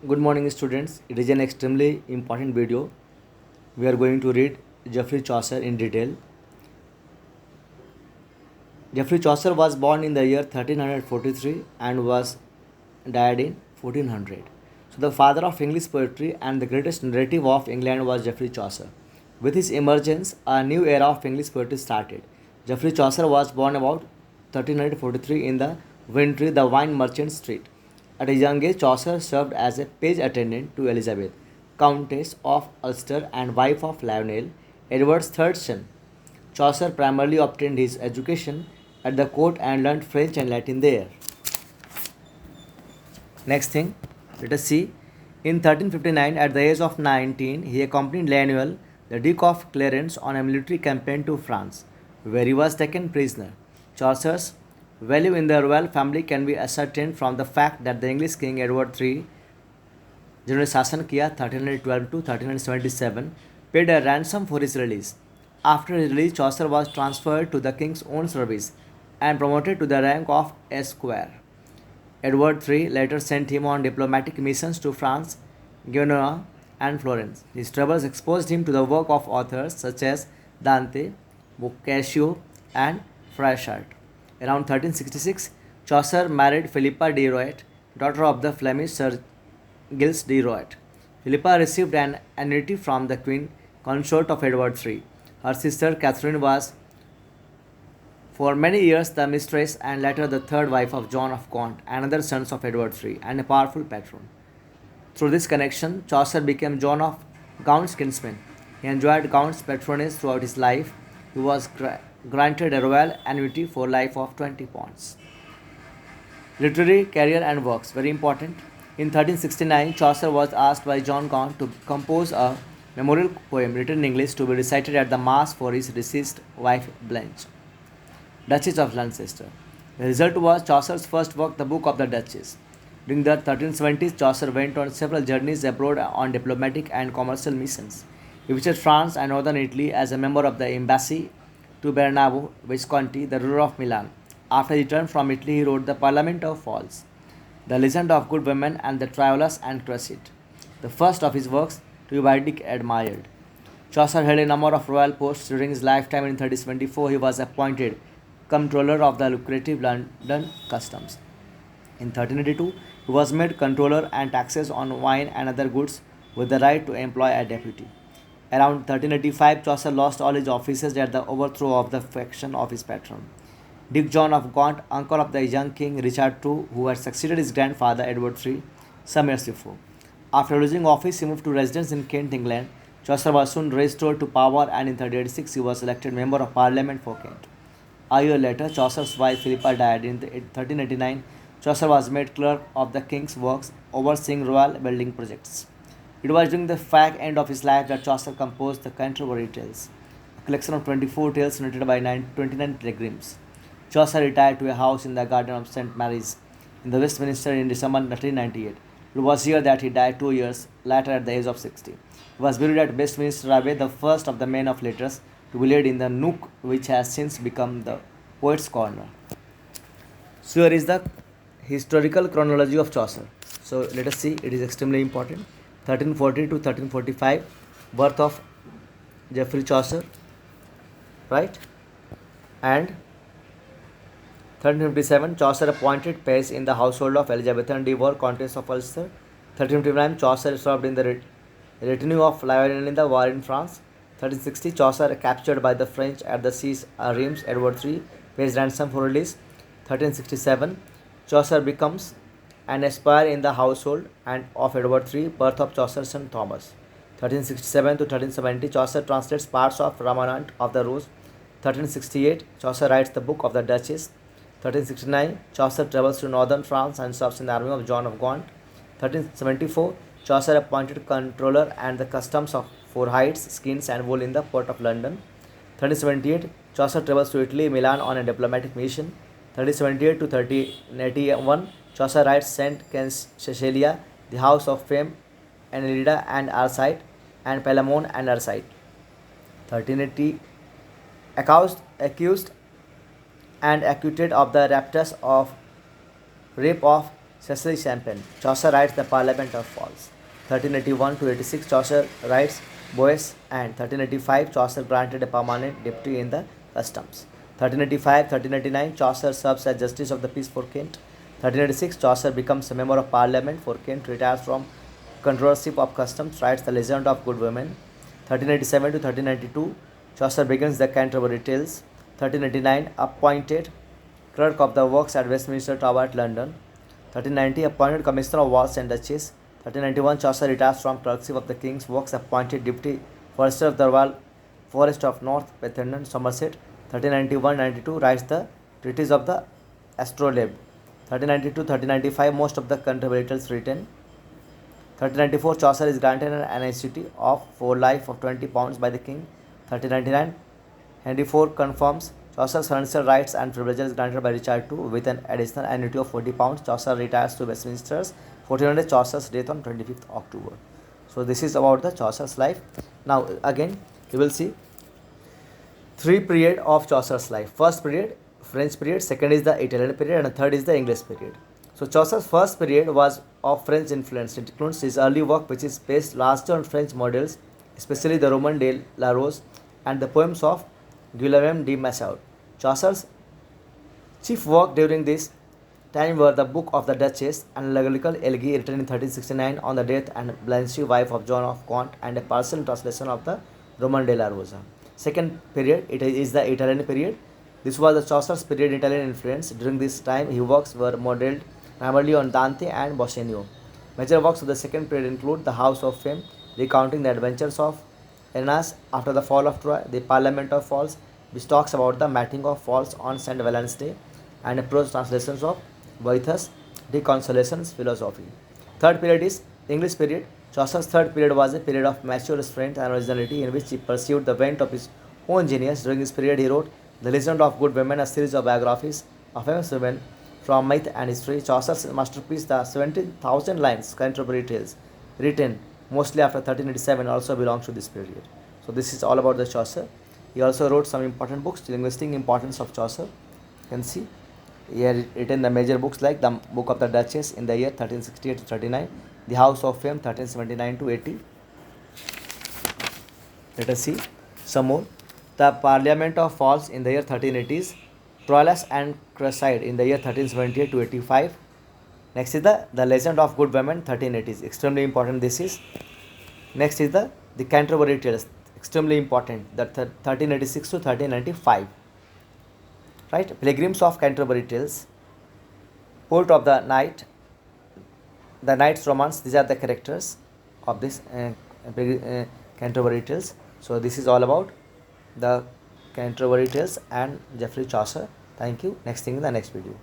Good morning, students. It is an extremely important video. We are going to read Geoffrey Chaucer in detail. Geoffrey Chaucer was born in the year 1343 and was died in 1400. So, the father of English poetry and the greatest narrative of England was Geoffrey Chaucer. With his emergence, a new era of English poetry started. Geoffrey Chaucer was born about 1343 in the Vintry, the wine merchant street. At a young age, Chaucer served as a page attendant to Elizabeth, Countess of Ulster and wife of Lionel, Edward's third son. Chaucer primarily obtained his education at the court and learned French and Latin there. Next thing, let us see. In 1359, at the age of 19, he accompanied Lionel, the Duke of Clarence, on a military campaign to France, where he was taken prisoner. Chaucer's value in the royal family can be ascertained from the fact that the English King Edward III, जिन्होंने शासन किया 1312 to 1377, paid a ransom for his release. After his release, Chaucer was transferred to the king's own service and promoted to the rank of esquire. Edward III later sent him on diplomatic missions to France, Genoa, and Florence. His travels exposed him to the work of authors such as Dante, Boccaccio, and Froissart. Around 1366, Chaucer married Philippa de Roet, daughter of the Flemish Sir Gilles de Roet. Philippa received an annuity from the queen consort of Edward III. Her sister Catherine was for many years the mistress and later the third wife of John of Gaunt, another son of Edward III, and a powerful patron. Through this connection, Chaucer became John of Gaunt's kinsman. He enjoyed Gaunt's patronage throughout his life. He was granted a royal annuity for life of 20 pounds. Literary career and works, very important. In 1369, Chaucer was asked by John Gaunt to compose a memorial poem written in English to be recited at the Mass for his deceased wife Blanche, Duchess of Lancaster. The result was Chaucer's first work, the Book of the Duchess. During the 1370s, Chaucer went on several journeys abroad on diplomatic and commercial missions. He visited France and northern Italy as a member of the embassy to Bernabo, Visconti, the ruler of Milan. After he returned from Italy, he wrote the Parliament of Falls, the Legend of Good Women, and the Troilus and Cressida, the first of his works to be widely admired. Chaucer held a number of royal posts during his lifetime. In 1374, he was appointed Comptroller of the lucrative London Customs. In 1382, he was made Controller and taxes on wine and other goods with the right to employ a deputy. Around 1385, Chaucer lost all his offices at the overthrow of the faction of his patron, Duke John of Gaunt, uncle of the young King Richard II, who had succeeded his grandfather Edward III some years before. After losing office, he moved to residence in Kent, England. Chaucer was soon restored to power, and in 1386 he was elected Member of Parliament for Kent. A year later, Chaucer's wife Philippa died. In 1389, Chaucer was made clerk of the king's works, overseeing royal building projects. It was during the fag end of his life that Chaucer composed the Canterbury Tales, a collection of 24 tales narrated by 29 pilgrims. Chaucer retired to a house in the garden of St. Mary's in the Westminster in December 1398. It was here that he died 2 years later at the age of 60. He was buried at Westminster Abbey, the first of the men of letters to be laid in the nook which has since become the Poet's Corner. So here is the historical chronology of Chaucer. So let us see, it is extremely important. 1340 to 1345, birth of Geoffrey Chaucer, right? And 1357, Chaucer appointed page in the household of Elizabethan de Vere, Countess of Ulster. 1359, Chaucer served in the retinue of Lionel in the war in France. 1360, Chaucer captured by the French at the siege of Reims. Edward III pays ransom for release. 1367, Chaucer becomes an esquire in the household and of Edward III, birth of Chaucer's son Thomas. 1367 to 1370, Chaucer translates parts of Ramanant of the Rose. 1368, Chaucer writes the Book of the Duchess. 1369, Chaucer travels to northern France and serves in the army of John of Gaunt. 1374, Chaucer appointed controller and the customs for hides, skins, and wool in the port of London. 1378, Chaucer travels to Italy, Milan on a diplomatic mission. 1378 to 1381, Chaucer writes Saint Cecilia, the house of fame, Enelida and Arcite, and Palamon and Arcite. 1380, accused and acquitted of the raptures of rape of Cecily Champagne. Chaucer writes The Parliament of Falls. 1381 to 86, Chaucer writes Boes, and 1385, Chaucer granted a permanent deputy in the customs. 1385 1389, Chaucer serves as Justice of the Peace for Kent. 1386, Chaucer becomes a member of Parliament for Kent, retires from controversy of customs, writes The Legend of Good Women. 1387 to 1392, Chaucer begins the Canterbury Tales. 1389, appointed Clerk of the Works at Westminster Tower at London. 1390, appointed Commissioner of Walls and Duchies. 1391, Chaucer retires from clerkship of the King's Works, appointed Deputy Forester of the Royal Forest of North Bethesda, Somerset. 1391-92, writes the Treatise of the Astrolabe. 1392-1395, most of the Canterbury Tales written. 1394, Chaucer is granted an annuity of for life of £20 by the King. 1399, Henry IV confirms Chaucer's financial rights and privileges granted by Richard II with an additional annuity of £40. Chaucer retires to Westminster. 1400, Chaucer's death on 25th October. So this is about the Chaucer's life. Now again you will see three period of Chaucer's life. First period, French period. Second is the Italian period, and third is the English period. So Chaucer's first period was of French influence. It includes his early work, which is based largely on French models, especially the Roman de la Rose and the poems of Guillaume de Massieu. Chaucer's chief work during this time were the Book of the Duchess and Legal Elegy, written in 1369 on the death and Blanche, wife of John of Gaunt, and a partial translation of the Roman de la Rosa. Second period, it is the Italian period. This was the Chaucer's period Italian influence. During this time, his works were modeled primarily on Dante and Boccacio. Major works of the second period include The House of Fame, recounting the adventures of Aeneas after the fall of Troy, The Parliament of Falls, which talks about the mating of falls on St. Valentine's Day, and a prose translations of Boethius' De Consolationis Philosophiae. Third period is English period. Chaucer's third period was a period of mature strength and originality in which he pursued the bent of his own genius. During this period, he wrote The Legend of Good Women, a series of biographies of famous women from myth and history. Chaucer's masterpiece, the 17,000 lines Canterbury Tales, written mostly after 1387, also belongs to this period. So this is all about the Chaucer. He also wrote some important books, linguistic importance of Chaucer. You can see he had written the major books like the Book of the Duchess in the year 1368 to 39, The House of Fame 1379 to 80. Let us see some more. The Parliament of Falls in the year 1380s, Troilus and Cresside in the year 1378 to 85. Next is the Legend of Good Women 1380s, extremely important this is. Next is the Canterbury Tales, extremely important, that 1386 to 1395. Right, Pilgrims of Canterbury Tales, Port of the Night, the Knight's Romance. These are the characters of this Canterbury Tales. So this is all about the Canterbury Tales and Geoffrey Chaucer. Thank you. Next thing in the next video.